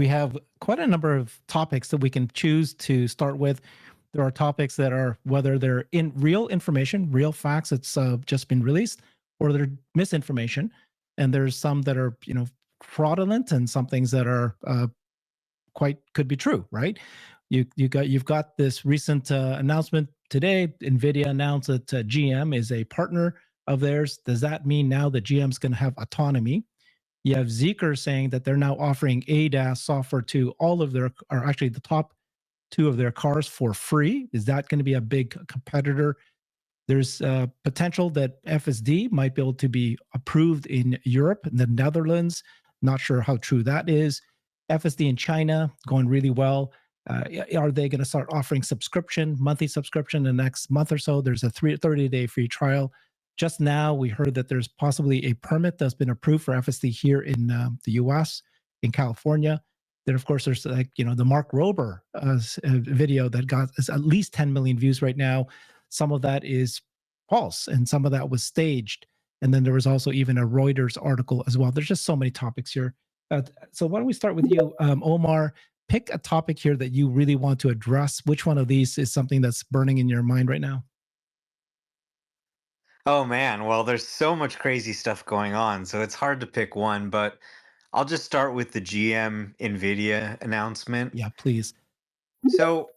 We have quite a number of topics that we can choose to start with. There are topics that are whether they're in real information, real facts that's just been released, or they're misinformation. And there's some that are, fraudulent, and some things that are quite could be true, right? You've got this recent announcement today. NVIDIA announced that GM is a partner of theirs. Does that mean now that GM's going to have autonomy? You have Zeekr saying that they're now offering ADAS software to all of their, or actually the top two of their cars for free. Is that going to be a big competitor? There's potential that FSD might be able to be approved in Europe and the Netherlands. Not sure how true that is. FSD in China going really well. Are they going to start offering monthly subscription in the next month or so? There's a 30-day free trial. Just now, we heard that there's possibly a permit that's been approved for FSD here in the US, in California. Then, of course, there's the Mark Rober video that got at least 10 million views right now. Some of that is false, and some of that was staged. And then there was also even a Reuters article as well. There's just so many topics here. So why don't we start with you, Omar? Pick a topic here that you really want to address. Which one of these is something that's burning in your mind right now? Oh man, well, there's so much crazy stuff going on, so it's hard to pick one, but I'll just start with the GM NVIDIA announcement. Yeah, please. So,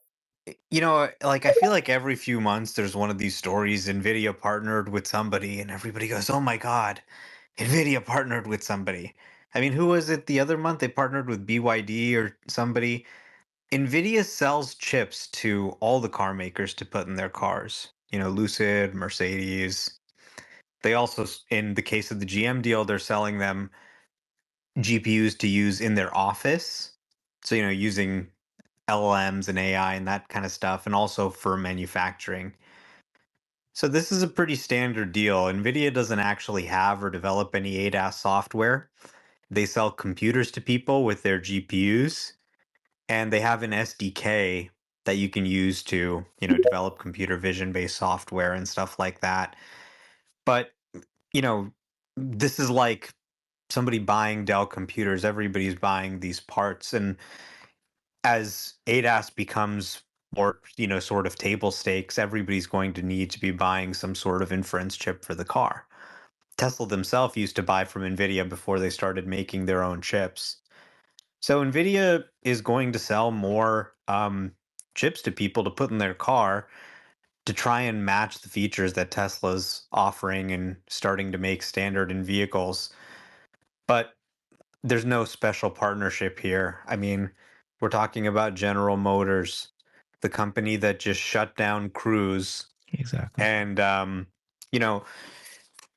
like I feel like every few months there's one of these stories NVIDIA partnered with somebody and everybody goes, "Oh my God, NVIDIA partnered with somebody." I mean, who was it the other month? They partnered with BYD or somebody. NVIDIA sells chips to all the car makers to put in their cars. Lucid, Mercedes. They also, in the case of the GM deal, they're selling them GPUs to use in their office. So, using LLMs and AI and that kind of stuff, and also for manufacturing. So, this is a pretty standard deal. NVIDIA doesn't actually have or develop any ADAS software. They sell computers to people with their GPUs, and they have an SDK that you can use to, develop computer vision based software and stuff like that. But, you know, this is like somebody buying Dell computers, everybody's buying these parts. And as ADAS becomes more, sort of table stakes, everybody's going to need to be buying some sort of inference chip for the car. Tesla themselves used to buy from NVIDIA before they started making their own chips. So NVIDIA is going to sell more chips to people to put in their car to try and match the features that Tesla's offering and starting to make standard in vehicles. But there's no special partnership here. I mean, we're talking about General Motors, the company that just shut down Cruise, Exactly. and you know,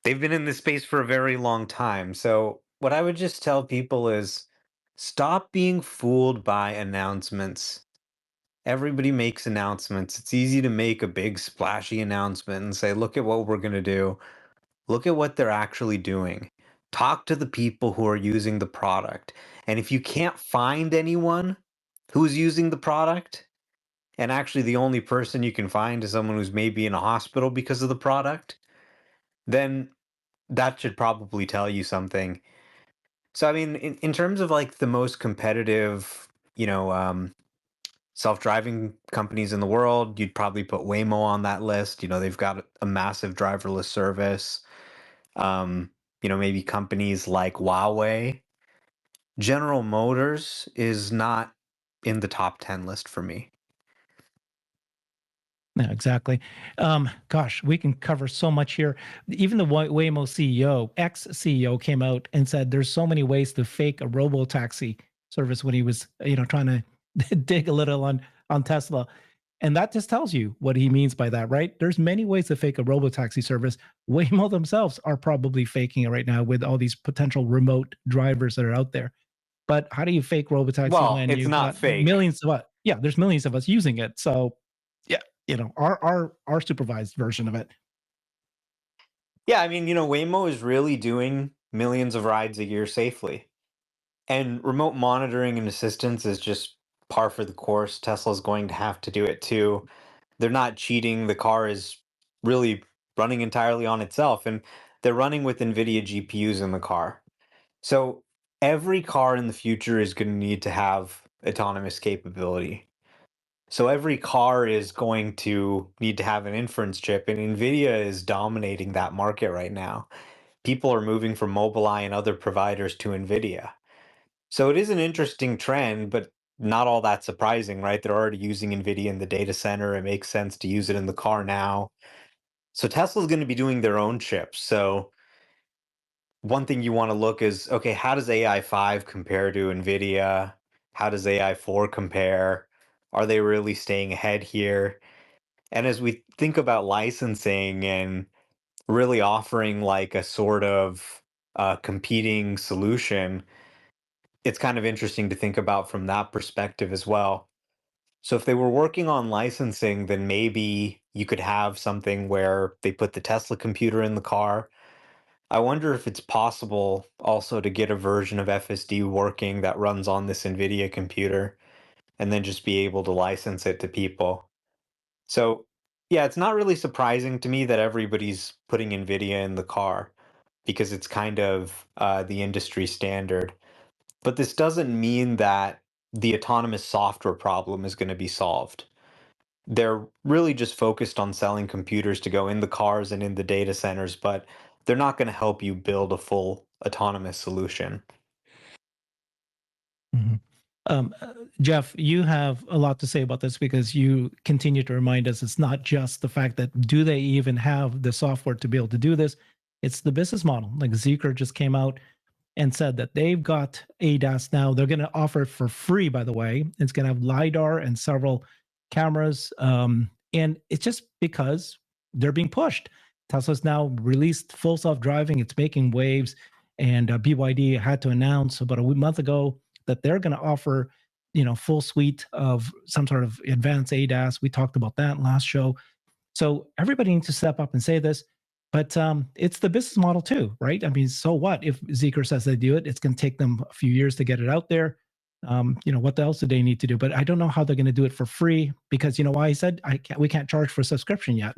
they've been in this space for a very long time. So what I would just tell people is stop being fooled by announcements. Everybody makes announcements. It's easy to make a big splashy announcement and say, "Look at what we're going to do." Look at what they're actually doing. Talk to the people who are using the product. And if you can't find anyone who's using the product, and actually the only person you can find is someone who's maybe in a hospital because of the product, then that should probably tell you something. So, I mean, in terms of like the most competitive, self-driving companies in the world, you'd probably put Waymo on that list. They've got a massive driverless service. Maybe companies like Huawei. General Motors is not in the top 10 list for me. Yeah, exactly. Gosh, we can cover so much here. Even the Waymo CEO, ex CEO, came out and said there's so many ways to fake a robo taxi service when he was, trying to dig a little on Tesla. And that just tells you what he means by that, right? There's many ways to fake a robo taxi service. Waymo themselves are probably faking it right now with all these potential remote drivers that are out there. But how do you fake robotaxi Well, when it's you've not got fake. millions of us? Yeah, there's millions of us using it. So yeah, our supervised version of it. Yeah, I mean, Waymo is really doing millions of rides a year safely. And remote monitoring and assistance is just par for the course. Tesla's going to have to do it too. They're not cheating. The car is really running entirely on itself, and they're running with NVIDIA GPUs in the car. So every car in the future is going to need to have autonomous capability. So every car is going to need to have an inference chip, and NVIDIA is dominating that market right now. People are moving from Mobileye and other providers to NVIDIA. So it is an interesting trend, but not all that surprising, right? They're already using NVIDIA in the data center. It makes sense to use it in the car now. So Tesla's going to be doing their own chips. So one thing you want to look is, okay, how does AI 5 compare to NVIDIA? How does AI 4 compare? Are they really staying ahead here? And as we think about licensing and really offering like a sort of competing solution, it's kind of interesting to think about from that perspective as well. So if they were working on licensing, then maybe you could have something where they put the Tesla computer in the car. I wonder if it's possible also to get a version of FSD working that runs on this NVIDIA computer and then just be able to license it to people. So, yeah, it's not really surprising to me that everybody's putting NVIDIA in the car because it's kind of the industry standard. But this doesn't mean that the autonomous software problem is going to be solved. They're really just focused on selling computers to go in the cars and in the data centers, but they're not going to help you build a full autonomous solution. Mhm. Jeff, you have a lot to say about this because you continue to remind us it's not just the fact that do they even have the software to be able to do this? It's the business model. Like Zeekr just came out and said that they've got ADAS now. They're going to offer it for free, by the way. It's going to have LiDAR and several cameras. And it's just because they're being pushed. Tesla's now released full self driving, it's making waves. And BYD had to announce about a month ago that they're going to offer, full suite of some sort of advanced ADAS. We talked about that last show. So everybody needs to step up and say this, but it's the business model too, right? I mean, so what if Zeekr says they do it? It's going to take them a few years to get it out there. What else do they need to do? But I don't know how they're going to do it for free because you know why I said we can't charge for subscription yet.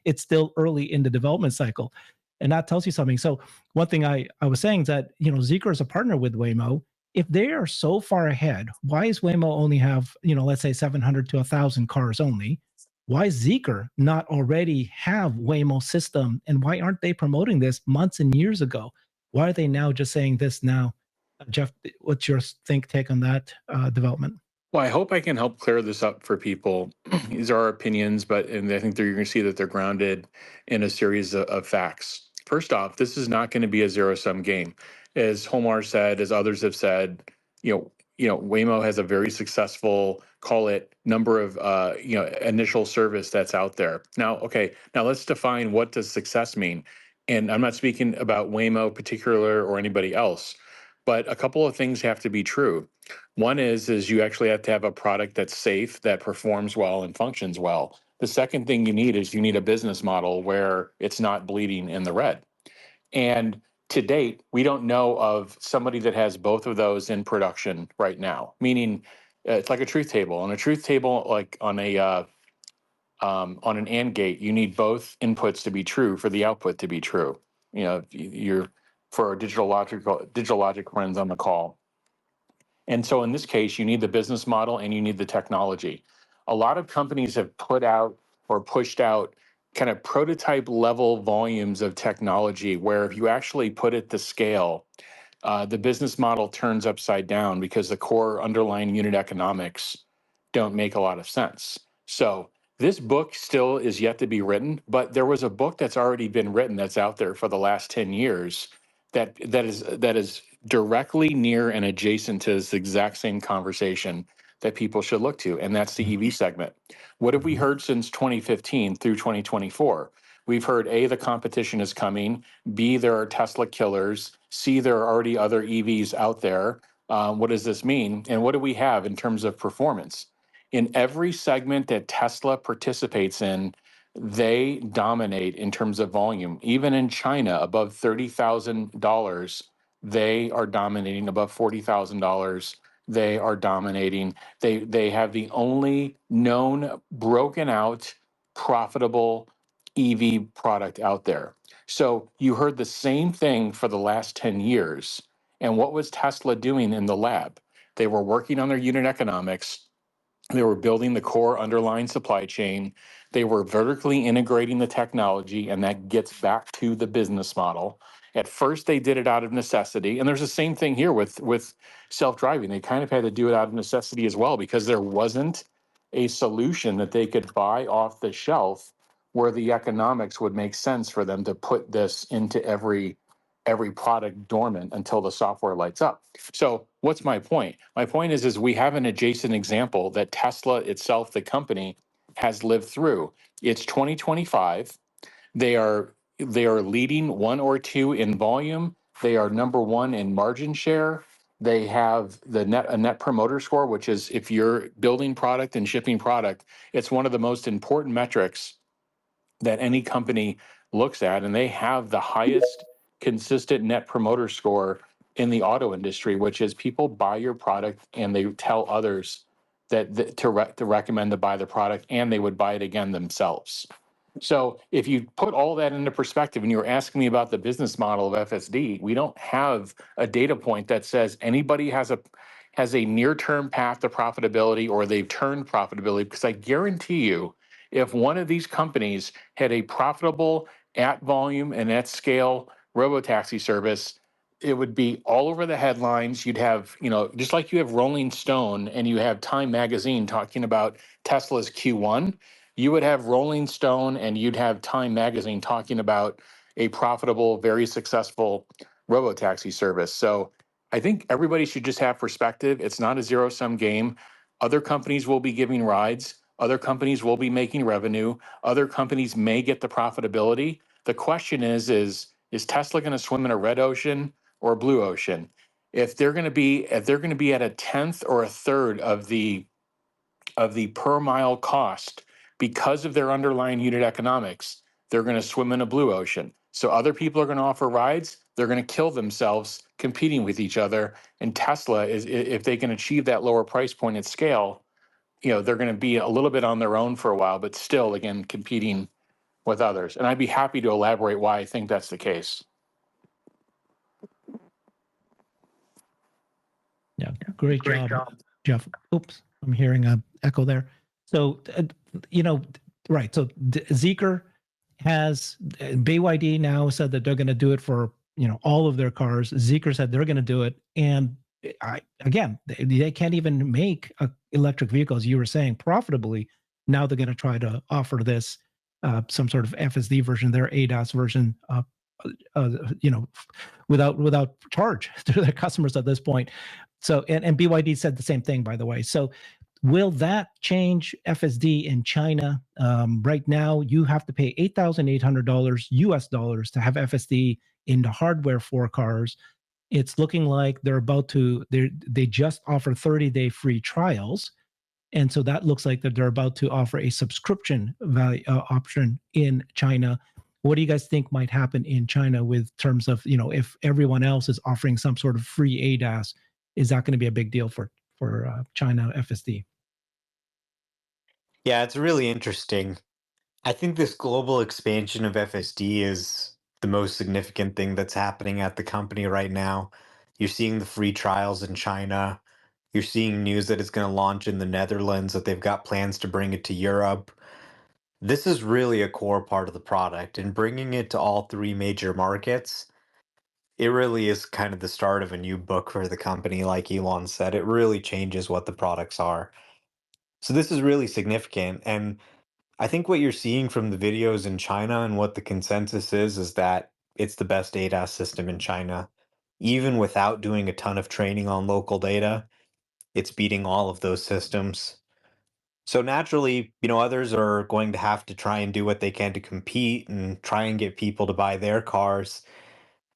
It's still early in the development cycle, and that tells you something. So one thing I was saying is that Zeekr is a partner with Waymo. If they are so far ahead, why is Waymo only have let's say 700 to 1,000 cars only? Why Zeekr not already have Waymo system, and why aren't they promoting this months and years ago? Why are they now just saying this now? Jeff, what's your take on that development? Well, I hope I can help clear this up for people. These are our opinions, and I think you're going to see that they're grounded in a series of facts. First off, this is not going to be a zero-sum game, as Homar said, as others have said. Waymo has a very successful, call it, number of initial service that's out there. Now, okay, now let's define what does success mean. And I'm not speaking about Waymo particular or anybody else, but a couple of things have to be true. One is you actually have to have a product that's safe, that performs well and functions well. The second thing you need is you need a business model where it's not bleeding in the red. And to date, we don't know of somebody that has both of those in production right now. Meaning, it's like a truth table. On a truth table, like on an AND gate, you need both inputs to be true for the output to be true. You're for our digital logic friends on the call. And so in this case, you need the business model and you need the technology. A lot of companies have put out or pushed out kind of prototype level volumes of technology where if you actually put it to scale, the business model turns upside down because the core underlying unit economics don't make a lot of sense. So this book still is yet to be written, but there was a book that's already been written that's out there for the last 10 years that is directly near and adjacent to this exact same conversation that people should look to, and that's the EV segment. What have we heard since 2015 through 2024? We've heard A, the competition is coming, B, there are Tesla killers, C, there are already other EVs out there. What does this mean? And what do we have in terms of performance? In every segment that Tesla participates in, they dominate in terms of volume. Even in China, above $30,000, they are dominating. Above $40,000, they are dominating. They have the only known broken out profitable EV product out there. So you heard the same thing for the last 10 years. And what was Tesla doing in the lab? They were working on their unit economics. They were building the core underlying supply chain. They were vertically integrating the technology, and that gets back to the business model. At first, they did it out of necessity, and there's the same thing here with self-driving. They kind of had to do it out of necessity as well because there wasn't a solution that they could buy off the shelf where the economics would make sense for them to put this into every product dormant until the software lights up. So what's my point? My point is we have an adjacent example that Tesla itself, the company, has lived through. It's 2025. They are leading one or two in volume. They are number one in margin share. They have a net promoter score, which is if you're building product and shipping product, it's one of the most important metrics that any company looks at, and they have the highest consistent net promoter score in the auto industry, which is people buy your product and they tell others to recommend to buy the product, and they would buy it again themselves. So if you put all that into perspective and you were asking me about the business model of FSD, we don't have a data point that says anybody has a near-term path to profitability or they've turned profitability, because I guarantee you, if one of these companies had a profitable at volume and at scale robotaxi service, it would be all over the headlines. You'd have, just like you have Rolling Stone and you have Time Magazine talking about Tesla's Q1, you would have Rolling Stone and you'd have Time Magazine talking about a profitable, very successful robotaxi service. So I think everybody should just have perspective. It's not a zero-sum game. Other companies will be giving rides. Other companies will be making revenue. Other companies may get the profitability. The question is Tesla going to swim in a red ocean or a blue ocean? If they're going to be at a tenth or a third of the per mile cost because of their underlying unit economics, they're going to swim in a blue ocean. So other people are going to offer rides. They're going to kill themselves competing with each other. And Tesla is, if they can achieve that lower price point at scale, they're going to be a little bit on their own for a while, but still, again, competing with others. And I'd be happy to elaborate why I think that's the case. Yeah, great job, Jeff. Oops, I'm hearing a echo there. So, right. So Zeekr has BYD now said that they're going to do it for all of their cars. Zeekr said they're going to do it, and they can't even make electric vehicles. You were saying profitably. Now they're going to try to offer this some sort of FSD version, their ADAS version, without charge to their customers at this point. So, and BYD said the same thing, by the way. So, will that change FSD in China? Right now, you have to pay $8,800 US dollars to have FSD in the hardware for cars. It's looking like they just offer 30-day free trials. And so that looks like that they're about to offer a subscription value option in China. What do you guys think might happen in China with terms of, if everyone else is offering some sort of free ADAS, is that going to be a big deal for China FSD? Yeah, it's really interesting. I think this global expansion of FSD is the most significant thing that's happening at the company right now. You're seeing the free trials in China. You're seeing news that it's going to launch in the Netherlands, that they've got plans to bring it to Europe. This is really a core part of the product, and bringing it to all three major markets, it really is kind of the start of a new book for the company. Like Elon said, it really changes what the products are. So this is really significant. And I think what you're seeing from the videos in China and what the consensus is that it's the best ADAS system in China. Even without doing a ton of training on local data, it's beating all of those systems. So naturally, others are going to have to try and do what they can to compete and try and get people to buy their cars.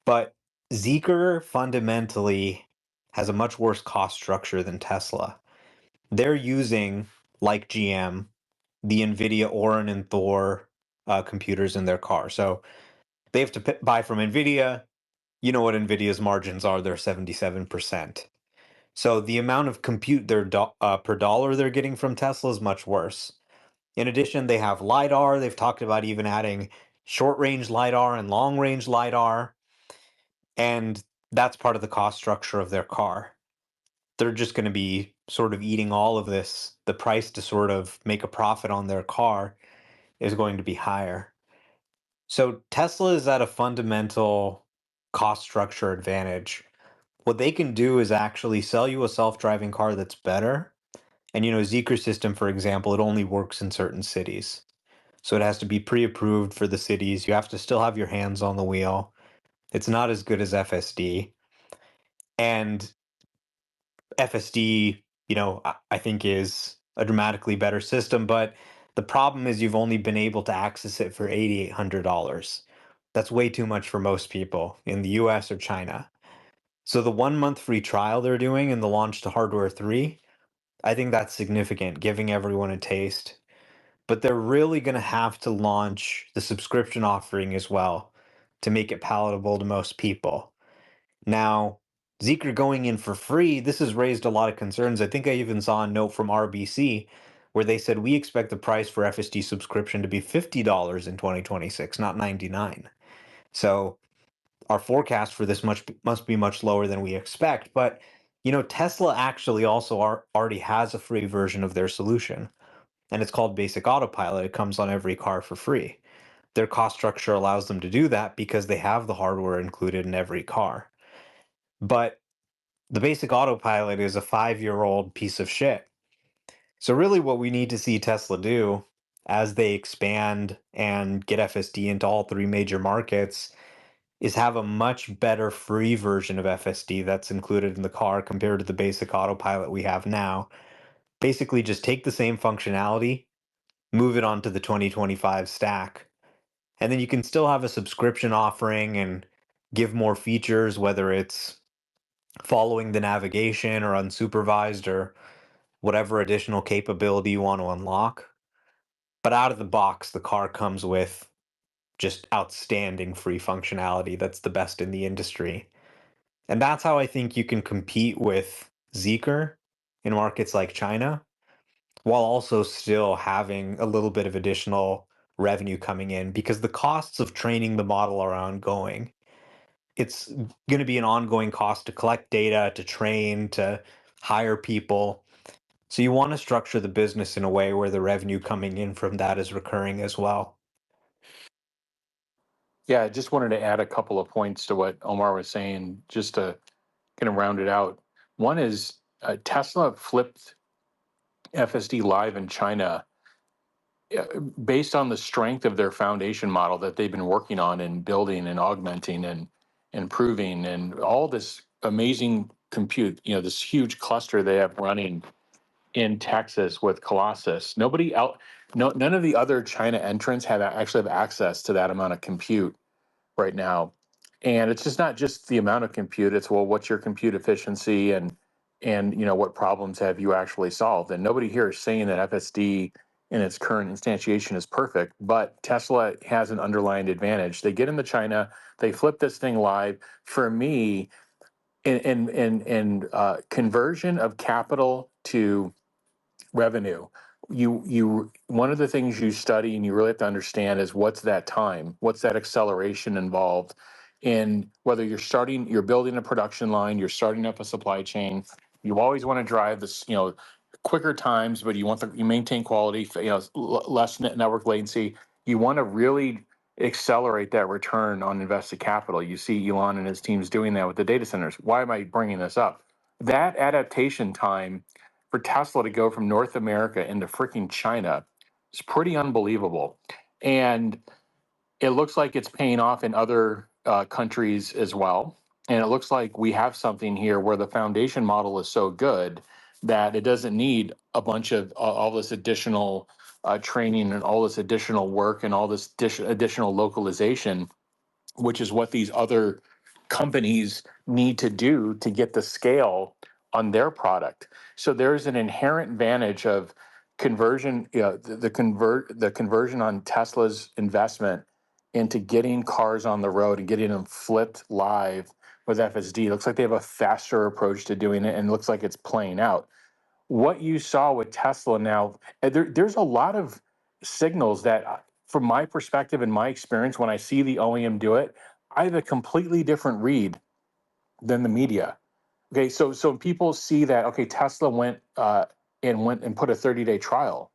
But Zeekr fundamentally has a much worse cost structure than Tesla. They're using, like GM, the NVIDIA Orin and Thor computers in their car. So they have to buy from NVIDIA. You know what NVIDIA's margins are. They're 77%. So the amount of compute per dollar they're getting from Tesla is much worse. In addition, they have LiDAR. They've talked about even adding short-range LiDAR and long-range LiDAR. And that's part of the cost structure of their car. They're just going to be sort of eating all of this. The price to sort of make a profit on their car is going to be higher. So Tesla is at a fundamental cost structure advantage. What they can do is actually sell you a self-driving car that's better. And Zeekr system, for example, it only works in certain cities. So it has to be pre-approved for the cities. You have to still have your hands on the wheel. It's not as good as FSD. And FSD, I think is a dramatically better system, but the problem is you've only been able to access it for $8,800. That's way too much for most people in the US or China. So the 1 month free trial they're doing in the launch to hardware 3, I think that's significant, giving everyone a taste. But they're really going to have to launch the subscription offering as well to make it palatable to most people. Now, Zeekr going in for free, this has raised a lot of concerns. I think I even saw a note from RBC where they said we expect the price for FSD subscription to be $50 in 2026, not $99. So our forecast for this must be much lower than we expect. But Tesla actually also already has a free version of their solution, and it's called Basic Autopilot. It comes on every car for free. Their cost structure allows them to do that because they have the hardware included in every car. But the Basic Autopilot is a 5-year-old piece of shit. So really what we need to see Tesla do as they expand and get FSD into all 3 major markets is have a much better free version of FSD that's included in the car compared to the Basic Autopilot we have now. Basically just take the same functionality, move it onto the 2025 stack, and then you can still have a subscription offering and give more features, whether it's following the navigation or unsupervised or whatever additional capability you want to unlock. But out of the box, the car comes with just outstanding free functionality that's the best in the industry. And that's how I think you can compete with Zeekr in markets like China, while also still having a little bit of additional revenue coming in, because the costs of training the model are ongoing. It's going to be an ongoing cost to collect data, to train, to hire people. So you want to structure the business in a way where the revenue coming in from that is recurring as well. Yeah, I just wanted to add a couple of points to what Omar was saying, just to kind of round it out. One is Tesla flipped FSD live in China based on the strength of their foundation model that they've been working on and building and augmenting and improving, and all this amazing compute, this huge cluster they have running in Texas with Colossus. Nobody else, none of the other China entrants actually have access to that amount of compute right now. And it's just not just the amount of compute, it's, well, what's your compute efficiency, and what problems have you actually solved? And nobody here is saying that FSD in its current instantiation is perfect, but Tesla has an underlying advantage. They get into China, they flip this thing live. For me, in conversion of capital to revenue, you one of the things you study and you really have to understand is what's that time, what's that acceleration involved in, whether you're building a production line, you're starting up a supply chain. You always want to drive this, quicker times, but you maintain quality, less network latency. You want to really accelerate that return on invested capital. You see Elon and his teams doing that with the data centers. Why am I bringing this up? That adaptation time for Tesla to go from North America into freaking China is pretty unbelievable. And it looks like it's paying off in other countries as well. And it looks like we have something here where the foundation model is so good that it doesn't need a bunch of all this additional training and all this additional work and all this additional localization, which is what these other companies need to do to get the scale on their product. So there's an inherent advantage of conversion, the conversion on Tesla's investment into getting cars on the road and getting them flipped live with FSD. It looks like they have a faster approach to doing it, and it looks like it's playing out. What you saw with Tesla now, there's a lot of signals that, from my perspective and my experience, when I see the OEM do it, I have a completely different read than the media. Okay, so when people see that, okay, Tesla went and put a 30-day trial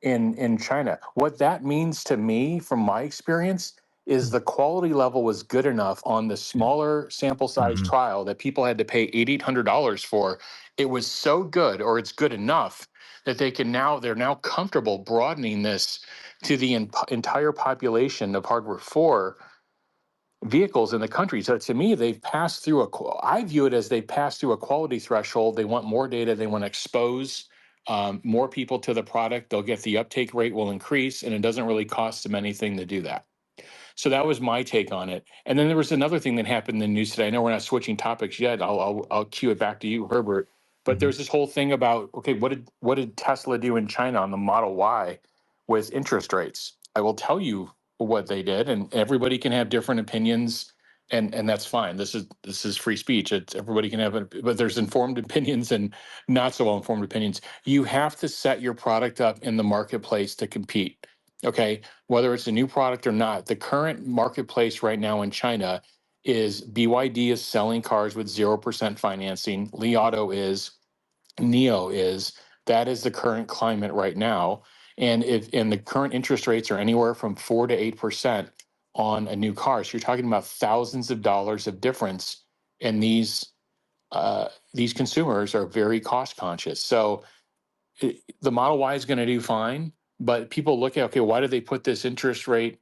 in China. What that means to me, from my experience, is the quality level was good enough on the smaller sample size Mhm. trial that people had to pay $800 for. It was so good, or it's good enough, that they're now comfortable broadening this to the entire population of hardware 4 vehicles in the country. So to me, they've passed through I view it as they passed through a quality threshold. They want more data. They want to expose more people to the product. They'll get the uptake rate will increase, and it doesn't really cost them anything to do that. So that was my take on it. And then there was another thing that happened in the news today. I know we're not switching topics yet. I'll cue it back to you, Herbert. But Mhm. there's this whole thing about, okay, what did Tesla do in China on the Model Y with interest rates? I will tell you what they did, and everybody can have different opinions, and that's fine. This is free speech. Everybody can have it, but there's informed opinions and not so well informed opinions. You have to set your product up in the marketplace to compete. Okay, whether it's a new product or not, the current marketplace right now in China is BYD is selling cars with 0% financing. Li Auto is, Neo is. That is the current climate right now. And the current interest rates are anywhere from 4 to 8% on a new car. So you're talking about thousands of dollars of difference, and these consumers are very cost conscious. So the Model Y is going to do fine, but people look at, okay, why did they put this interest rate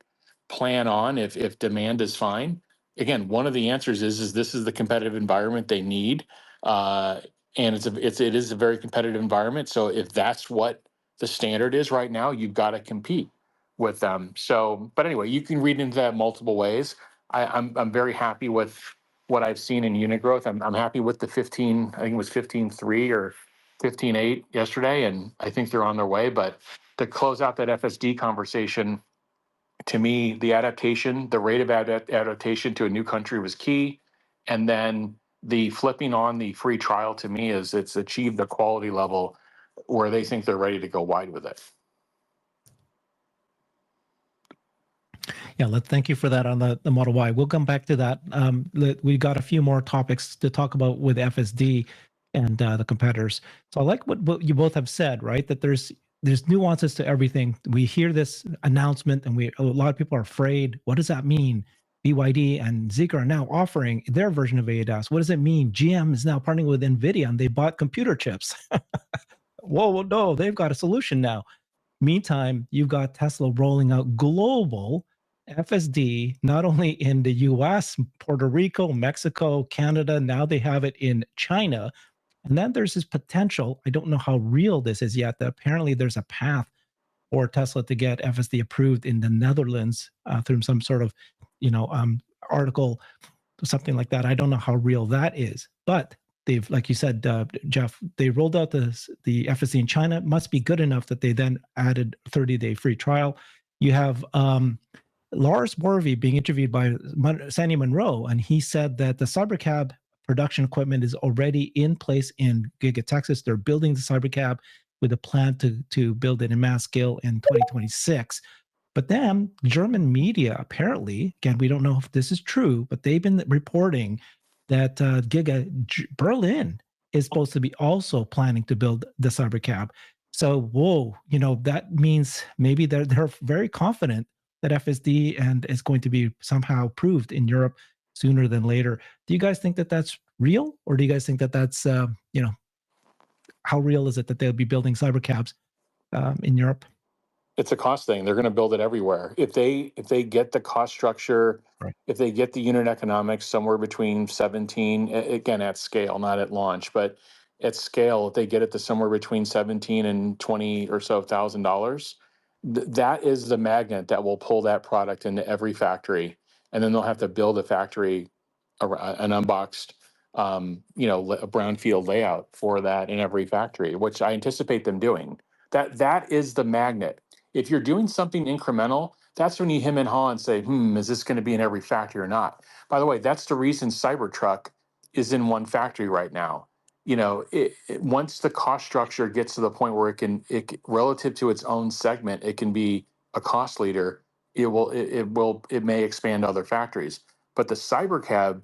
plan on if demand is fine? Again, one of the answers is this is the competitive environment they need, and it is a very competitive environment. So if that's what the standard is right now, you've got to compete with them. So, but anyway, you can read into that multiple ways. I'm very happy with what I've seen in unit growth. I'm happy with the 15. I think it was 15.3 or 15.8 yesterday, and I think they're on their way. But to close out that FSD conversation, to me, the adaptation, the rate of adaptation to a new country was key. And then the flipping on the free trial to me is it's achieved the quality level where they think they're ready to go wide with it. Yeah, thank you for that on the Model Y. We'll come back to that. We got a few more topics to talk about with FSD and the competitors. So I like what you both have said, right? That there's nuances to everything. We hear this announcement, and a lot of people are afraid. What does that mean? BYD and Zeekr are now offering their version of ADAS. What does it mean? GM is now partnering with NVIDIA, and they bought computer chips. Whoa, no, they've got a solution now. Meantime, you've got Tesla rolling out global FSD, not only in the US, Puerto Rico, Mexico, Canada, now they have it in China. And then there's this potential, I don't know how real this is yet, that apparently there's a path for Tesla to get FSD approved in the Netherlands through some sort of, article, something like that. I don't know how real that is, but they've, like you said, Jeff, they rolled out the FSD in China. It must be good enough that they then added 30-day free trial. You have Lars Morvey being interviewed by Sandy Monroe, and he said that the Cybercab production equipment is already in place in Giga, Texas. They're building the Cybercab with a plan to build it in mass scale in 2026. But then German media, apparently, again, we don't know if this is true, but they've been reporting that Berlin is supposed to be also planning to build the Cybercab. So, whoa, that means maybe they're very confident that FSD and is going to be somehow approved in Europe sooner than later. Do you guys think that that's real, or do you guys think that that's how real is it that they'll be building Cybercabs in Europe? It's a cost thing. They're going to build it everywhere. If they get the cost structure, Right. if they get the unit economics somewhere between 17, again at scale, not at launch, but at scale, if they get it to somewhere between 17 and 20 or so $1,000, that is the magnet that will pull that product into every factory, and then they'll have to build a factory, an unboxed, a brownfield layout for that in every factory, which I anticipate them doing. That is the magnet. If you're doing something incremental, that's when you hem and haw and say, is this going to be in every factory or not? By the way, that's the reason Cybertruck is in one factory right now. Once the cost structure gets to the point where relative to its own segment, it can be a cost leader. It may expand other factories. But the Cybercab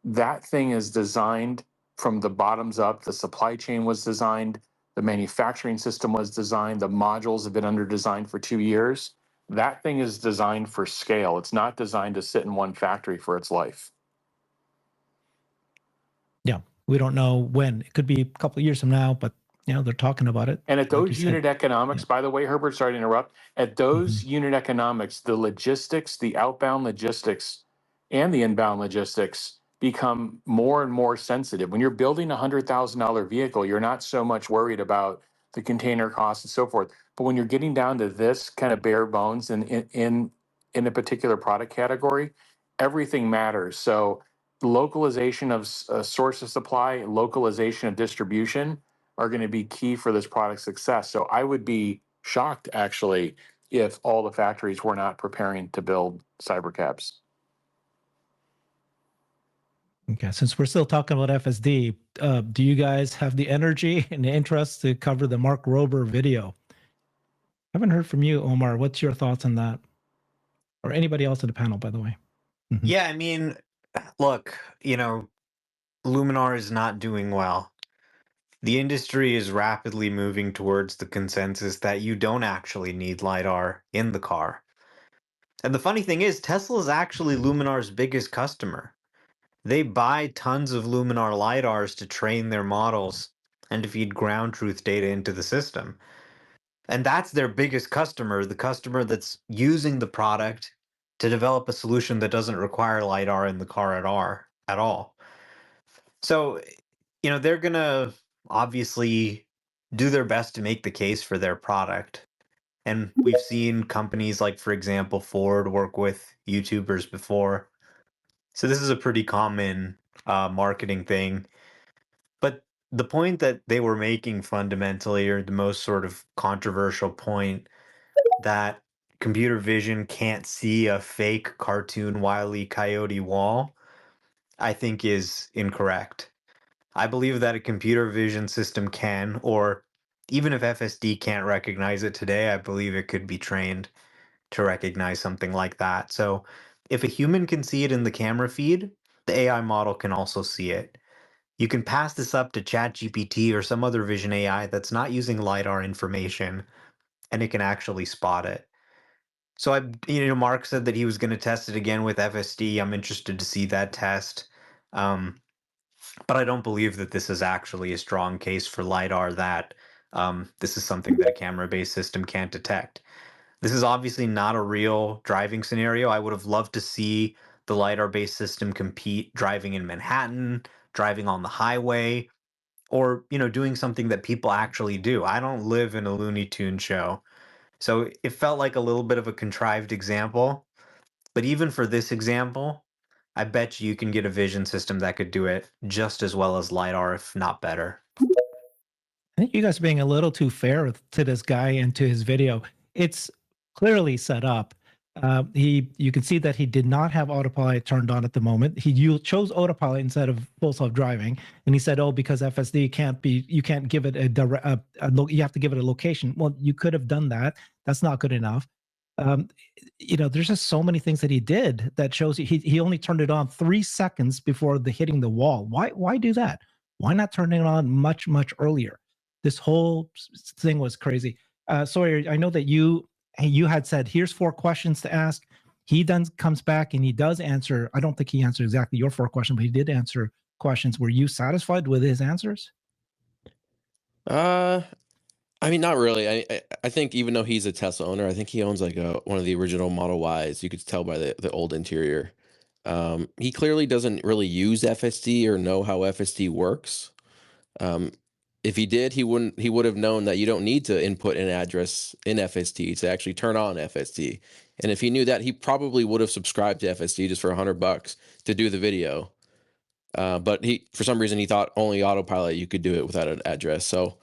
that thing is designed from the bottoms up. The supply chain was designed, the manufacturing system was designed, the modules have been under design for 2 years. That thing is designed for scale. It's not designed to sit in one factory for its life. Yeah, we don't know when. It could be a couple of years from now, but they're talking about it. And at Like you those said. unit economics, by the way, Herbert, sorry to interrupt, at those unit economics, the logistics, the outbound logistics and the inbound logistics become more and more sensitive. When you're building a $100,000 vehicle, you're not so much worried about the container costs and so forth. But when you're getting down to this kind of bare bones in a particular product category, everything matters. So localization of source of supply, localization of distribution are going to be key for this product's success. So I would be shocked, actually, if all the factories were not preparing to build cyber cabs. Okay, since we're still talking about FSD, do you guys have the energy and the interest to cover the Mark Rober video? I haven't heard from you, Omar. What's your thoughts on that? Or anybody else in the panel, by the way. Yeah, I mean, look, Luminar is not doing well. The industry is rapidly moving towards the consensus that you don't actually need LiDAR in the car. And the funny thing is, Tesla is actually Luminar's biggest customer. They buy tons of Luminar LiDARs to train their models and to feed ground truth data into the system. And that's their biggest customer, the customer that's using the product to develop a solution that doesn't require LiDAR in the car at all. So, they're going to obviously do their best to make the case for their product. And we've seen companies like, for example, Ford work with YouTubers before. So this is a pretty common marketing thing. But the point that they were making fundamentally, or the most sort of controversial point, that computer vision can't see a fake cartoon Wile E. Coyote wall, I think is incorrect. I believe that a computer vision system can, or even if FSD can't recognize it today, I believe it could be trained to recognize something like that. So if a human can see it in the camera feed, the AI model can also see it. You can pass this up to ChatGPT or some other vision AI that's not using LiDAR information, and it can actually spot it. So Mark said that he was going to test it again with FSD. I'm interested to see that test. But I don't believe that this is actually a strong case for LiDAR, that this is something that a camera-based system can't detect. This is obviously not a real driving scenario. I would have loved to see the LiDAR-based system compete driving in Manhattan, driving on the highway, or, doing something that people actually do. I don't live in a Looney Tune show. So it felt like a little bit of a contrived example. But even for this example, I bet you can get a vision system that could do it just as well as LiDAR, if not better. I think you guys are being a little too fair to this guy and to his video. It's clearly set up. You can see that he did not have autopilot turned on at the moment. You chose autopilot instead of full self driving, and he said, "Oh, because FSD you can't give it you have to give it a location." Well, you could have done that. That's not good enough. There's just so many things that he did that shows he only turned it on 3 seconds before hitting the wall. Why do that? Why not turn it on much earlier? This whole thing was crazy. Sawyer, I know that you had said, here's 4 questions to ask. He then comes back and he does answer. I don't think he answered exactly your 4 questions, but he did answer questions. Were you satisfied with his answers? I mean, not really. I think even though he's a Tesla owner, I think he owns like one of the original Model Ys. You could tell by the old interior. He clearly doesn't really use FSD or know how FSD works. If he did, he would have known that you don't need to input an address in FSD to actually turn on FSD. And if he knew that, he probably would have subscribed to FSD just for $100 to do the video. But for some reason, he thought only autopilot you could do it without an address. So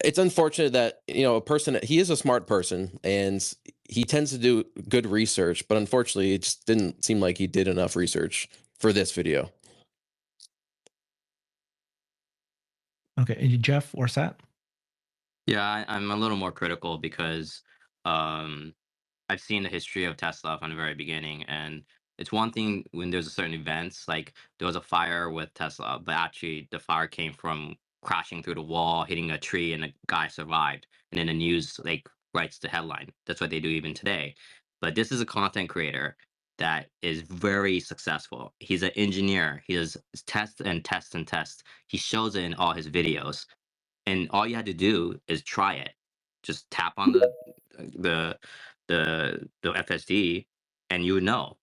it's unfortunate that he is a smart person and he tends to do good research, but unfortunately, it just didn't seem like he did enough research for this video. Okay, and Jeff or Sat? Yeah, I'm a little more critical because I've seen the history of Tesla from the very beginning, and It's one thing when there's a certain events, like there was a fire with Tesla, but actually the fire came from crashing through the wall, hitting a tree, and a guy survived. And then the news like writes the headline. That's what they do even today. But this is a content creator that is very successful. He's an engineer. He does test and test and test. He shows it in all his videos, and all you had to do is try it. Just tap on the the FSD, and you would know.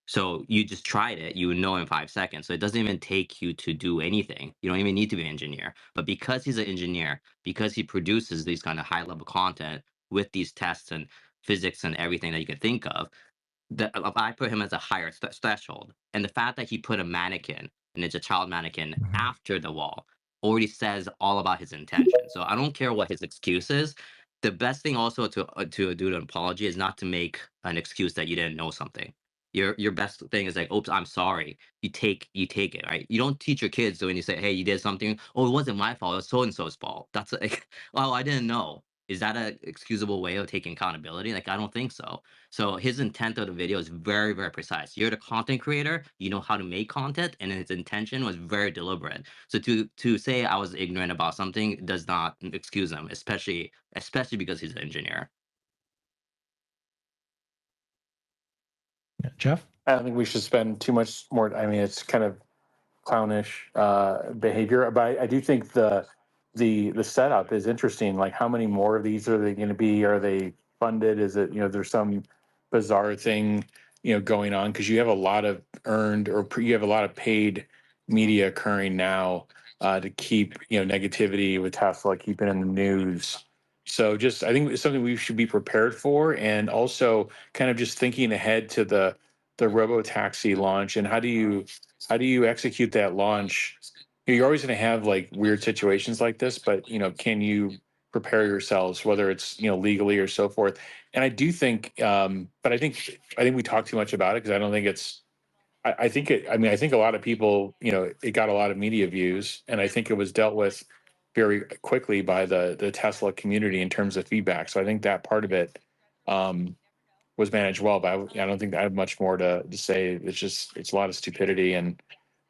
So you just tried it, you would know in 5 seconds. So it doesn't even take you to do anything. You don't even need to be an engineer. But because he's an engineer, because he produces these kind of high level content with these tests and physics and everything that you could think of, I put him as a higher threshold. And the fact that he put a mannequin, and it's a child mannequin, Mhm. after the wall already says all about his intention. So I don't care what his excuse is. The best thing also to do an apology is not to make an excuse that you didn't know something. Your best thing is like, oops, I'm sorry. You take it, right? You don't teach your kids, so when you say, hey, you did something, oh, it wasn't my fault, it was so and so's fault. That's like, oh, I didn't know. Is that a excusable way of taking accountability? Like, I don't think so. So his intent of the video is very, very precise. You're the content creator, you know how to make content, and his intention was very deliberate. So to say I was ignorant about something does not excuse him, especially because he's an engineer. Yeah, Jeff? I don't think we should spend too much more. I mean, it's kind of clownish behavior, but I do think the setup is interesting. Like, how many more of these are they going to be? Are they funded? Is it, there's some bizarre thing going on, because you have a lot of earned, or you have a lot of paid media occurring now to keep negativity with Tesla, keep it in the news. So just, I think it's something we should be prepared for, and also kind of just thinking ahead to the robo taxi launch, and how do you execute that launch? You're always going to have like weird situations like this, but can you prepare yourselves, whether it's legally or so forth? And I do think, but I think we talk too much about it, because I don't think it's. I think it. I mean, I think a lot of people, it got a lot of media views, and I think it was dealt with very quickly by the Tesla community in terms of feedback. So I think that part of it was managed well, but I don't think I have much more to say. It's a lot of stupidity, and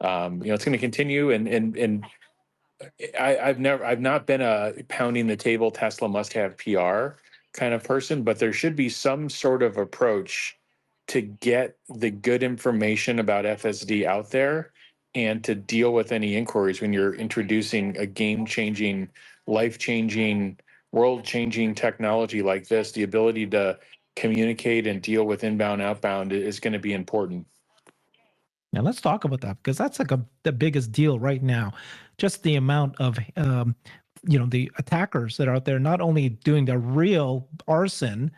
it's going to continue. And I've not been a pounding the table Tesla must have PR kind of person, but there should be some sort of approach to get the good information about FSD out there, and to deal with any inquiries when you're introducing a game changing, life changing, world changing technology like this. The ability to communicate and deal with inbound, outbound is going to be important. Now let's talk about that, because that's like the biggest deal right now. Just the amount of the attackers that are out there, not only doing the real arson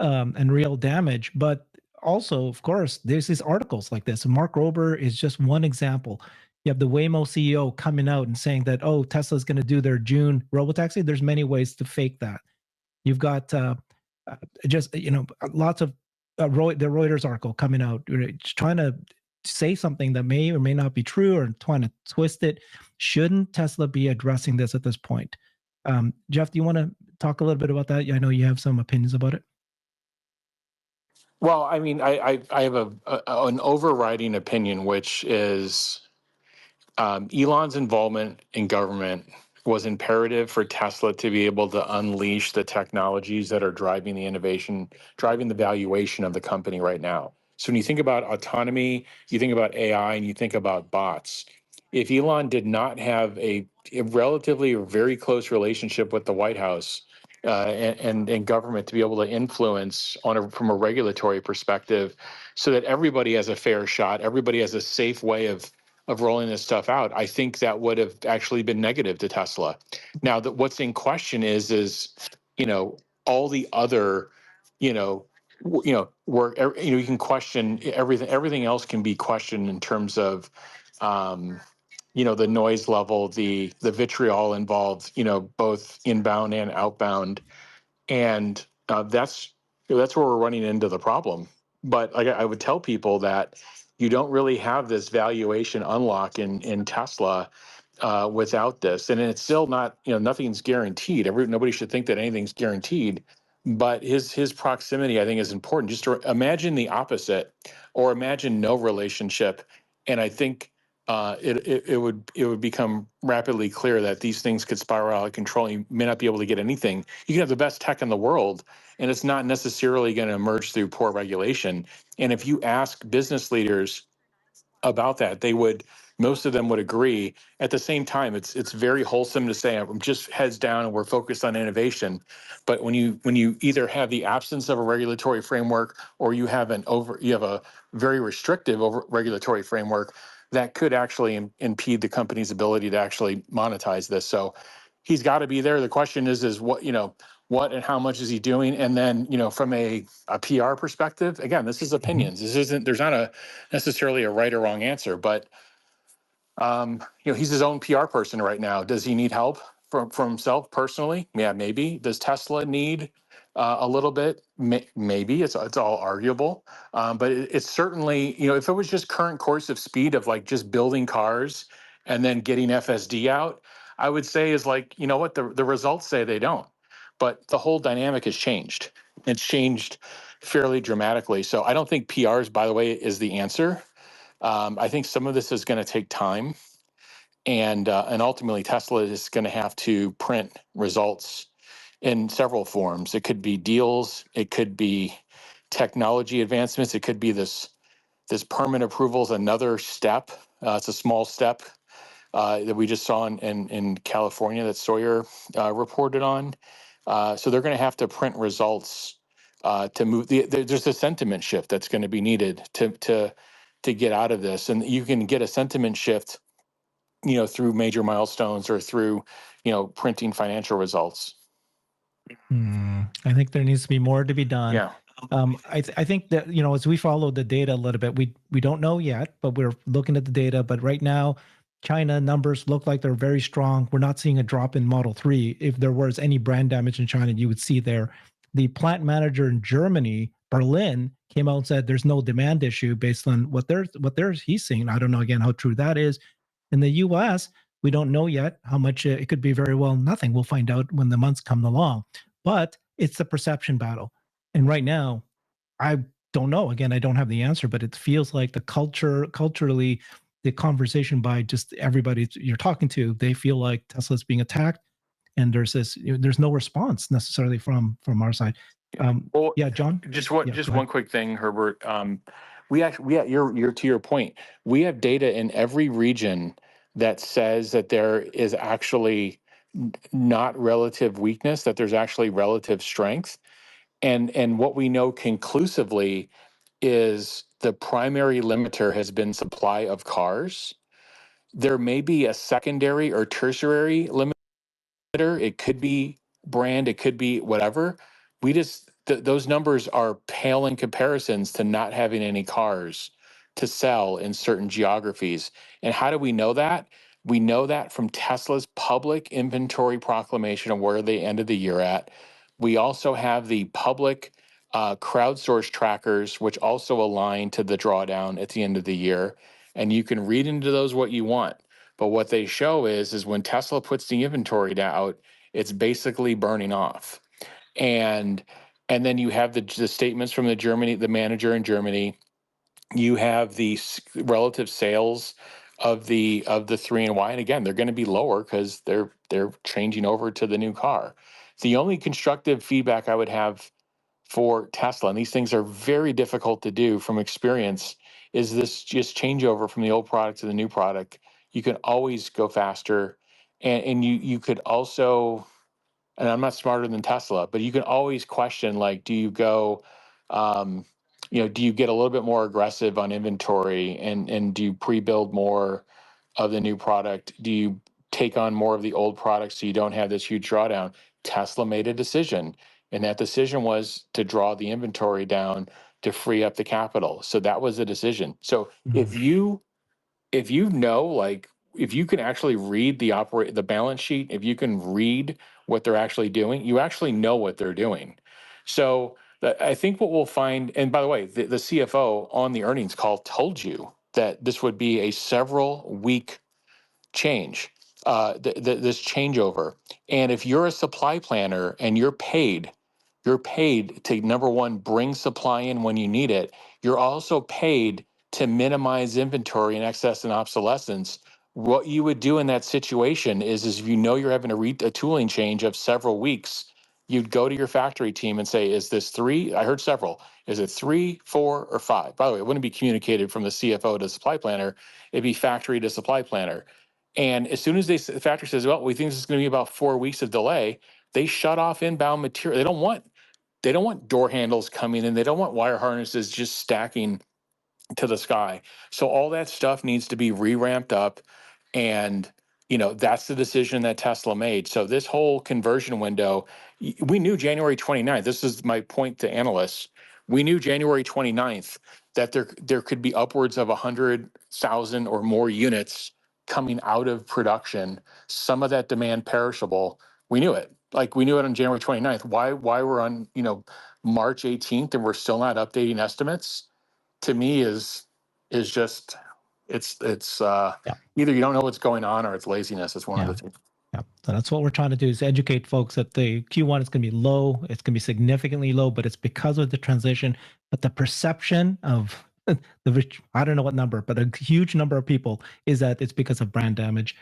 and real damage, but also, of course, there's these articles like this. Mark Rober is just one example. You have the Waymo CEO coming out and saying that, oh, Tesla's going to do their June robotaxi. There's many ways to fake that. You've got just lots of the Reuters article coming out, just trying to say something that may or may not be true, or trying to twist it. Shouldn't Tesla be addressing this at this point? Jeff, do you want to talk a little bit about that? I know you have some opinions about it. Well, I mean, I have an overriding opinion, which is Elon's involvement in government was imperative for Tesla to be able to unleash the technologies that are driving the innovation, driving the valuation of the company right now. So when you think about autonomy, you think about AI, and you think about bots. If Elon did not have a relatively very close relationship with the White House and government to be able to influence from a regulatory perspective, so that everybody has a fair shot, everybody has a safe way of rolling this stuff out, I think that would have actually been negative to Tesla. Now, that what's in question is all the other, where you can question everything. Everything else can be questioned in terms of, the noise level, the vitriol involved, both inbound and outbound, and that's where we're running into the problem. But like, I would tell people that you don't really have this valuation unlock in Tesla without this, and it's still not, nothing's guaranteed. Nobody should think that anything's guaranteed, but his proximity, I think, is important. Just to imagine the opposite, or imagine no relationship, and I think it would become rapidly clear that these things could spiral out of control. You may not be able to get anything. You can have the best tech in the world, and it's not necessarily going to emerge through poor regulation. And if you ask business leaders about that, most of them would agree. At the same time, it's very wholesome to say I'm just heads down and we're focused on innovation. But when you either have the absence of a regulatory framework, or you have a very restrictive regulatory framework, that could actually impede the company's ability to actually monetize this. So he's got to be there. The question is what and how much is he doing? And then, from a PR perspective, again, this is opinions. There's not necessarily a right or wrong answer, but he's his own PR person right now. Does he need help from himself personally? Yeah, maybe. Does Tesla need a little bit? Maybe. It's all arguable, but it's certainly, if it was just current course of speed of like just building cars and then getting FSD out, I would say is like, what the results say they don't. But the whole dynamic has changed. It's changed fairly dramatically. So I don't think PRs, by the way, is the answer. I think some of this is going to take time, and ultimately Tesla is going to have to print results in several forms. It could be deals, it could be technology advancements, it could be this permit approval is another step. It's a small step that we just saw in California that Sawyer reported on. So they're going to have to print results to move. There's a sentiment shift that's going to be needed to get out of this, and you can get a sentiment shift, through major milestones or through, printing financial results. I think there needs to be more to be done. Yeah. I think that, as we follow the data a little bit, we don't know yet, but we're looking at the data. But right now, China numbers look like they're very strong. We're not seeing a drop in Model 3. If there was any brand damage in China, you would see there. The plant manager in Germany, Berlin, came out and said there's no demand issue based on what he's seeing. I don't know again how true that is. In the US, we don't know yet how much. It could be very well nothing. We'll find out when the months come along. But it's a perception battle. And right now, I don't know. Again, I don't have the answer, but it feels like culturally, the conversation by just everybody you're talking to, they feel like Tesla's being attacked, and there's no response necessarily from our side. Well, yeah, John. Just one quick thing, Herbert. You're to your point. We have data in every region that says that there is actually not relative weakness, that there's actually relative strength. And what we know conclusively is the primary limiter has been supply of cars. There may be a secondary or tertiary limiter. It could be brand, it could be whatever. Those numbers are pale in comparisons to not having any cars to sell in certain geographies. And how do we know that? We know that from Tesla's public inventory proclamation of where they ended the year at. We also have the public crowdsourced trackers, which also align to the drawdown at the end of the year. And you can read into those what you want. But what they show is when Tesla puts the inventory out, it's basically burning off. And then you have the statements from the manager in Germany. You have the relative sales of the 3 and Y, and again, they're going to be lower because they're changing over to the new car. The only constructive feedback I would have for Tesla, and these things are very difficult to do from experience, is this just changeover from the old product to the new product. You can always go faster, and you could also, and I'm not smarter than Tesla, but you can always question, like, do you go, do you get a little bit more aggressive on inventory, and do you pre-build more of the new product? Do you take on more of the old product so you don't have this huge drawdown? Tesla made a decision, and that decision was to draw the inventory down to free up the capital. So that was the decision. So if you if you can actually read the balance sheet, if you can read what they're actually doing, you actually know what they're doing. So I think what we'll find, and by the way, the CFO on the earnings call told you that this would be a several week change, this changeover. And if you're a supply planner and you're paid You're paid to, number one, bring supply in when you need it. You're also paid to minimize inventory and excess and obsolescence. What you would do in that situation is if you know you're having a tooling change of several weeks, you'd go to your factory team and say, is this 3? I heard several. Is it 3, 4, or 5? By the way, it wouldn't be communicated from the CFO to supply planner. It'd be factory to supply planner. And as soon as the factory says, well, we think this is going to be about 4 weeks of delay, they shut off inbound material. They don't want door handles coming in. They don't want wire harnesses just stacking to the sky. So all that stuff needs to be re-ramped up. And, that's the decision that Tesla made. So this whole conversion window, we knew January 29th. This is my point to analysts. We knew January 29th that there could be upwards of 100,000 or more units coming out of production. Some of that demand perishable. We knew it. Like we knew it on January 29th. Why we're on, March 18th and we're still not updating estimates, to me is just it's Yeah. either you don't know what's going on or it's laziness. It's one Yeah. of the two. Yeah. So that's what we're trying to do, is educate folks that the Q1 is going to be low. It's going to be significantly low, but it's because of the transition. But the perception of I don't know what number, but a huge number of people is that it's because of brand damage.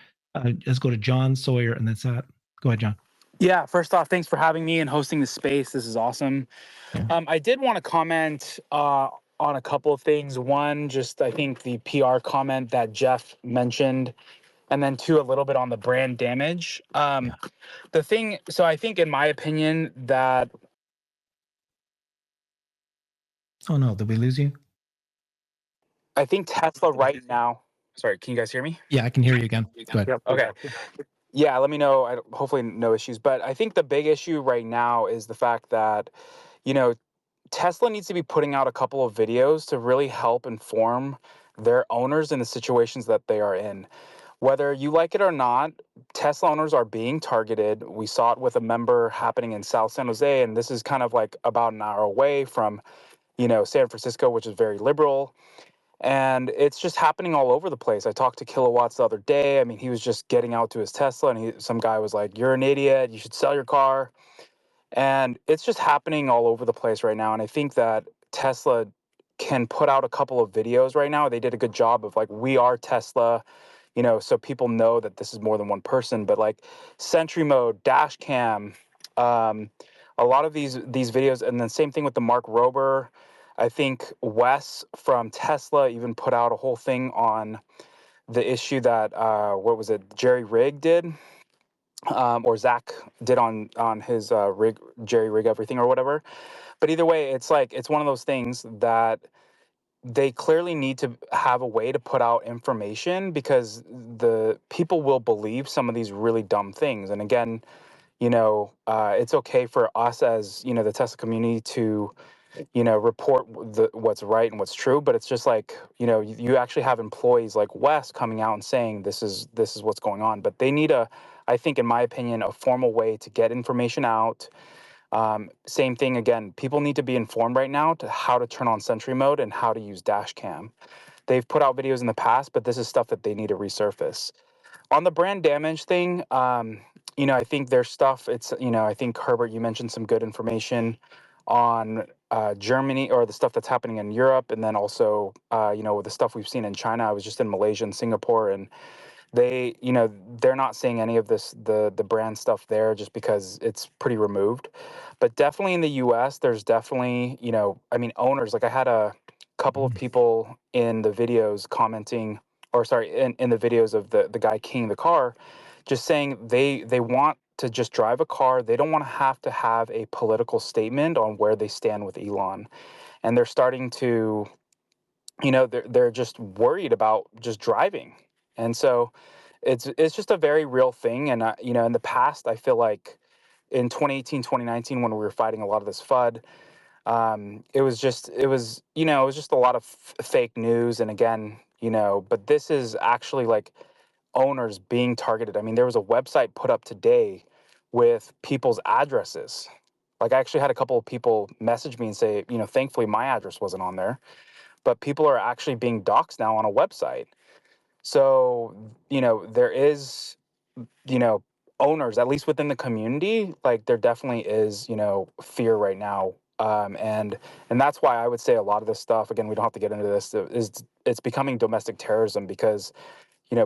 Let's go to John Sawyer and then that. Go ahead, John. Yeah, first off, thanks for having me and hosting the space. This is awesome. Yeah. I did want to comment on a couple of things. One, just I think the PR comment that Jeff mentioned, and then two, a little bit on the brand damage. The thing, so I think in my opinion that... Oh no, did we lose you? I think Tesla right now... Sorry, can you guys hear me? Yeah, I can hear you again. Go ahead. Yep. Okay. Yeah, let me know. Hopefully no issues. But I think the big issue right now is the fact that, Tesla needs to be putting out a couple of videos to really help inform their owners in the situations that they are in. Whether you like it or not, Tesla owners are being targeted. We saw it with a member happening in South San Jose, and this is kind of like about an hour away from, San Francisco, which is very liberal. And it's just happening all over the place. I talked to Kilowatts the other day. I mean, he was just getting out to his Tesla, and some guy was like, "You're an idiot. You should sell your car." And it's just happening all over the place right now. And I think that Tesla can put out a couple of videos right now. They did a good job of like, we are Tesla, so people know that this is more than one person. But like Sentry Mode, Dash Cam, a lot of these videos, and then same thing with the Mark Rober. I think Wes from Tesla even put out a whole thing on the issue that what was it, Jerry Rig did, or Zach did on his Jerry Rig everything or whatever. But either way, it's like it's one of those things that they clearly need to have a way to put out information, because the people will believe some of these really dumb things. And again, it's okay for us as the Tesla community to report what's right and what's true, but it's just like, you actually have employees like Wes coming out and saying this is what's going on. But they need I think in my opinion, a formal way to get information out. Same thing again, people need to be informed right now to how to turn on Sentry Mode and how to use Dash Cam. They've put out videos in the past, but this is stuff that they need to resurface. On the brand damage thing, I think there's stuff. It's I think Herbert, you mentioned some good information on Germany, or the stuff that's happening in Europe, and then also the stuff we've seen in China. I was just in Malaysia and Singapore, and they they're not seeing any of this the brand stuff there, just because it's pretty removed. But definitely in the US, there's definitely owners. Like I had a couple of people in the videos commenting, or sorry, in the videos of the guy keying the car, just saying they want to just drive a car. They don't want to have a political statement on where they stand with Elon. And they're starting to, they're just worried about just driving. And so it's just a very real thing. And, in the past, I feel like in 2018, 2019, when we were fighting a lot of this FUD, it was just a lot of fake news. And again, but this is actually like owners being targeted. I mean, there was a website put up today with people's addresses. Like I actually had a couple of people message me and say, thankfully my address wasn't on there, but people are actually being doxxed now on a website. So, there is, owners, at least within the community, like there definitely is, fear right now. And that's why I would say a lot of this stuff, again, we don't have to get into this, it's becoming domestic terrorism because,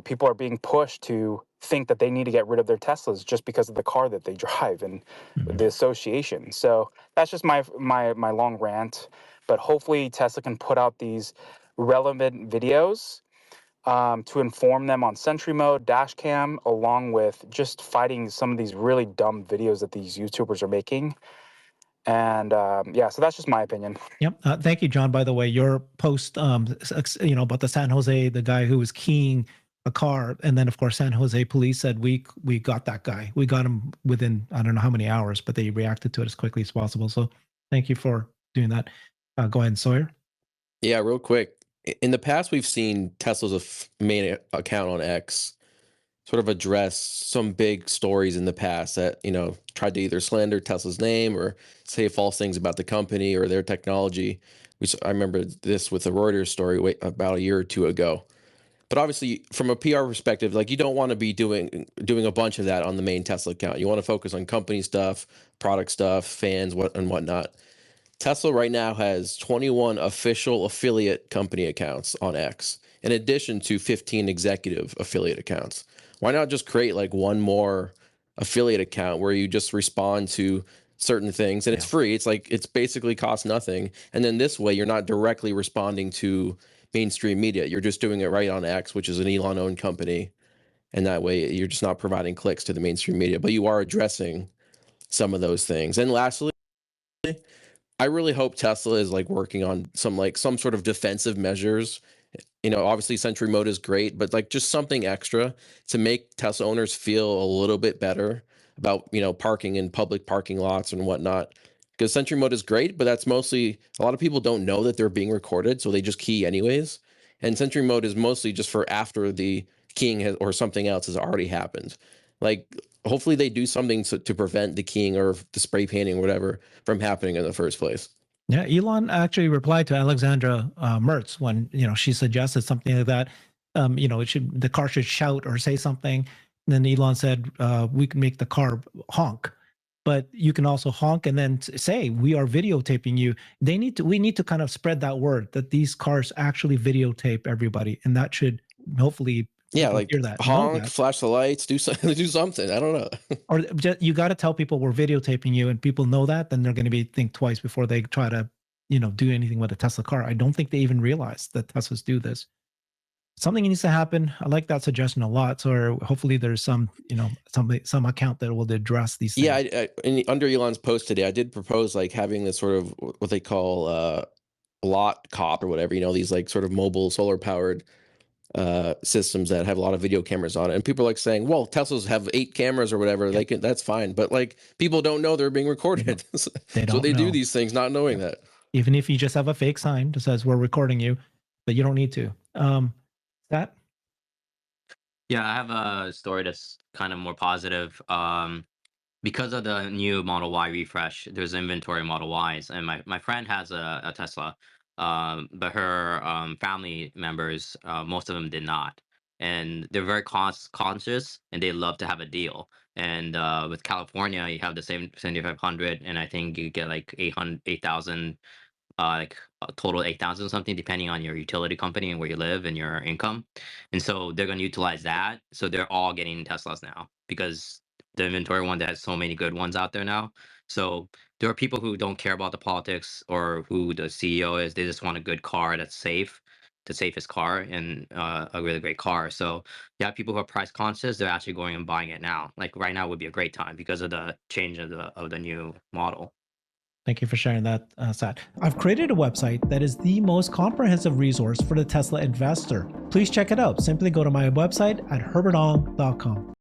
people are being pushed to think that they need to get rid of their Teslas just because of the car that they drive and the association. So that's just my long rant. But hopefully Tesla can put out these relevant videos to inform them on Sentry Mode, dash cam, along with just fighting some of these really dumb videos that these YouTubers are making. And so that's just my opinion. Yep. Thank you, John. By the way, your post, about the San Jose, the guy who was keying a car, and then of course San Jose police said we got that guy. We got him within I don't know how many hours, but they reacted to it as quickly as possible. So thank you for doing that. Go ahead, Sawyer. Yeah, real quick. In the past, we've seen Tesla's main account on X sort of address some big stories in the past that, tried to either slander Tesla's name or say false things about the company or their technology. Which I remember this with the Reuters story about a year or two ago. But obviously, from a PR perspective, like you don't want to be doing a bunch of that on the main Tesla account. You want to focus on company stuff, product stuff, fans, and whatnot. Tesla right now has 21 official affiliate company accounts on X, in addition to 15 executive affiliate accounts. Why not just create like one more affiliate account where you just respond to certain things and it's free? It's basically costs nothing. And then this way, you're not directly responding to mainstream media. You're just doing it right on X, which is an Elon-owned company. And that way, you're just not providing clicks to the mainstream media, but you are addressing some of those things. And lastly, I really hope Tesla is like working on some sort of defensive measures. Obviously Sentry Mode is great, but like just something extra to make Tesla owners feel a little bit better about, parking in public parking lots and whatnot. Because Sentry Mode is great, but that's mostly, a lot of people don't know that they're being recorded, so they just key anyways. And Sentry Mode is mostly just for after the keying or something else has already happened. Like, hopefully they do something to prevent the keying or the spray painting or whatever from happening in the first place. Yeah, Elon actually replied to Alexandra Mertz when she suggested something like that. The car should shout or say something. And then Elon said we can make the car honk, but you can also honk and then say we are videotaping you. We need to kind of spread that word that these cars actually videotape everybody, and that should hopefully like hear that, honk, flash the lights, do something. I don't know. Or just, you got to tell people we're videotaping you, and people know that, then they're going to think twice before they try to, do anything with a Tesla car. I don't think they even realize that Teslas do this. Something needs to happen. I like that suggestion a lot. So hopefully there's some, some account that will address these things. Yeah, under Elon's post today, I did propose like having this sort of what they call lot cop or whatever. These like sort of mobile solar powered systems that have a lot of video cameras on it, and people are like saying, well, Teslas have 8 cameras or whatever, they can, that's fine, but like people don't know they're being recorded. So they do these things not knowing that. Even if you just have a fake sign that says we're recording you, but you don't need to. That Yeah, I have a story that's kind of more positive. Because of the new Model Y refresh, there's inventory Model Ys, and my friend has a Tesla, but her family members, most of them did not, and they're very cost conscious, and they love to have a deal. And with California, you have the same 7,500, and I think you get like 8,000, like a total 8,000 something, depending on your utility company and where you live and your income. And so they're going to utilize that. So they're all getting Teslas now because the inventory one that has so many good ones out there now. So there are people who don't care about the politics or who the CEO is. They just want a good car that's safe, the safest car, and a really great car. So yeah, people who are price conscious, they're actually going and buying it now. Like right now would be a great time because of the change of the new model. Thank you for sharing that, Sat. I've created a website that is the most comprehensive resource for the Tesla investor. Please check it out. Simply go to my website at herbertong.com.